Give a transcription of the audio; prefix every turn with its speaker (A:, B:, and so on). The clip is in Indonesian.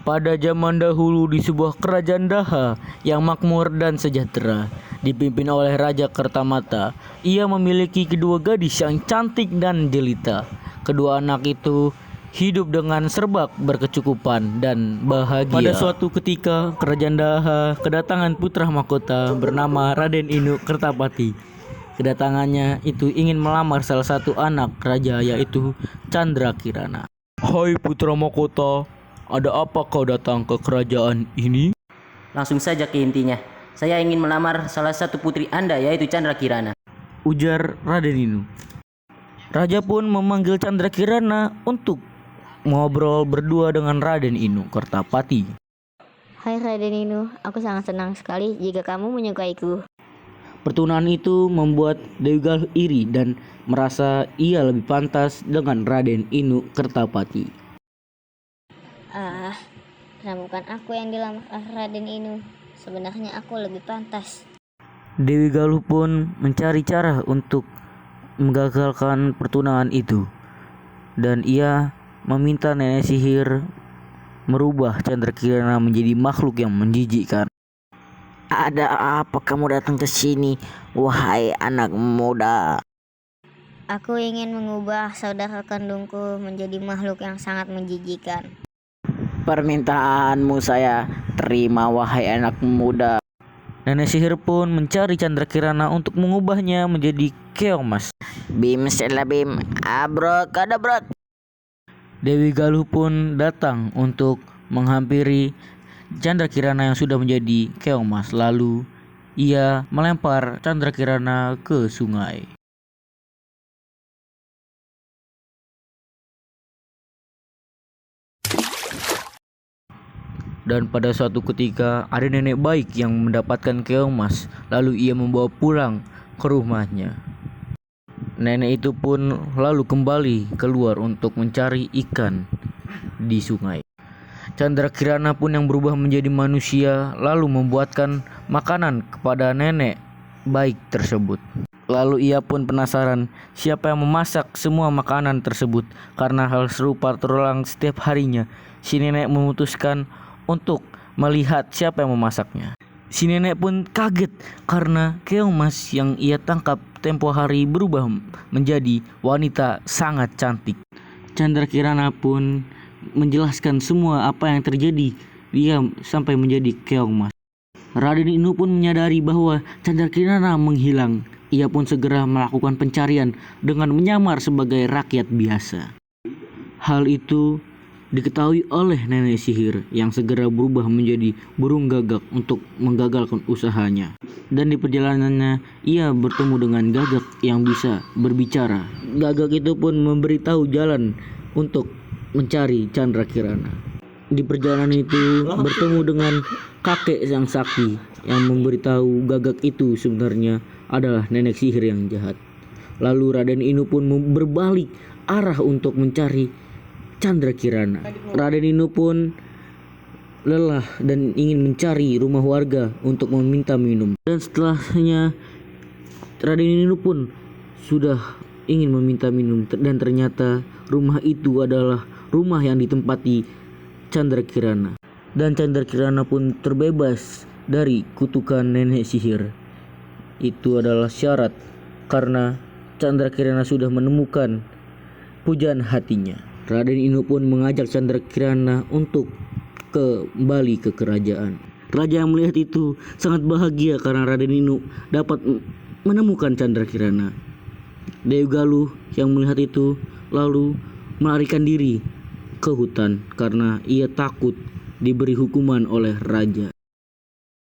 A: Pada zaman dahulu di sebuah kerajaan Daha yang makmur dan sejahtera, dipimpin oleh Raja Kertamata, ia memiliki kedua gadis yang cantik dan jelita. Kedua anak itu hidup dengan serbak berkecukupan dan bahagia. Pada suatu ketika, kerajaan Daha kedatangan putra mahkota bernama Raden Inu Kertapati. Kedatangannya itu ingin melamar salah satu anak raja, yaitu Candrakirana. "Hai putra mahkota, ada apa kau datang ke kerajaan ini?"
B: Langsung saja ke intinya. Saya ingin melamar salah satu putri Anda, yaitu Candrakirana,
A: ujar Raden Inu. Raja pun memanggil Candrakirana untuk ngobrol berdua dengan Raden Inu Kertapati.
C: Hai Raden Inu, aku sangat senang sekali jika kamu menyukaiku.
A: Pertunangan itu membuat Dewi Galuh iri dan merasa ia lebih pantas dengan Raden Inu Kertapati.
C: Bukan aku yang dilamar Raden Inu. Sebenarnya aku lebih pantas.
A: Dewi Galuh pun mencari cara untuk menggagalkan pertunangan itu, dan ia meminta nenek sihir merubah Candrakirana menjadi makhluk yang menjijikkan. "Ada apa kamu datang ke sini, wahai anak muda?"
C: Aku ingin mengubah saudara kandungku menjadi makhluk yang sangat menjijikan.
A: "Permintaanmu saya terima, wahai anak muda." Nenek sihir pun mencari Candrakirana untuk mengubahnya menjadi keong mas. "Bim selabim abrakadabra." Dewi Galuh pun datang untuk menghampiri Candrakirana yang sudah menjadi keong mas. Lalu ia melempar Candrakirana ke sungai. Dan pada suatu ketika ada nenek baik yang mendapatkan keong mas. Lalu ia membawa pulang ke rumahnya. Nenek itu pun lalu kembali keluar untuk mencari ikan di sungai. Candrakirana pun yang berubah menjadi manusia lalu membuatkan makanan kepada nenek baik tersebut. Lalu ia pun penasaran siapa yang memasak semua makanan tersebut. Karena hal serupa terulang setiap harinya, si nenek memutuskan untuk melihat siapa yang memasaknya. Si nenek pun kaget karena keong mas yang ia tangkap tempo hari berubah menjadi wanita sangat cantik. Candrakirana pun menjelaskan semua apa yang terjadi dia sampai menjadi keong mas. Raden Inu pun menyadari bahwa Candrakirana menghilang. Ia pun segera melakukan pencarian dengan menyamar sebagai rakyat biasa. Hal itu diketahui oleh nenek sihir yang segera berubah menjadi burung gagak untuk menggagalkan usahanya. Dan di perjalanannya ia bertemu dengan gagak yang bisa berbicara. Gagak itu pun memberitahu jalan untuk mencari Candrakirana. Di perjalanan itu bertemu dengan kakek sang sakti yang memberitahu gagak itu sebenarnya adalah nenek sihir yang jahat. Lalu Raden Inu pun berbalik arah untuk mencari Candrakirana. Raden Inu pun lelah dan ingin mencari rumah warga untuk meminta minum. Dan setelahnya Raden Inu pun sudah ingin meminta minum, dan ternyata rumah itu adalah rumah yang ditempati Candrakirana. Dan Candrakirana pun terbebas dari kutukan nenek sihir. Itu adalah syarat karena Candrakirana sudah menemukan pujaan hatinya. Raden Inu pun mengajak Candrakirana untuk kembali ke kerajaan. Raja yang melihat itu sangat bahagia karena Raden Inu dapat menemukan Candrakirana. Dewi Galuh yang melihat itu lalu melarikan diri ke hutan karena ia takut diberi hukuman oleh raja.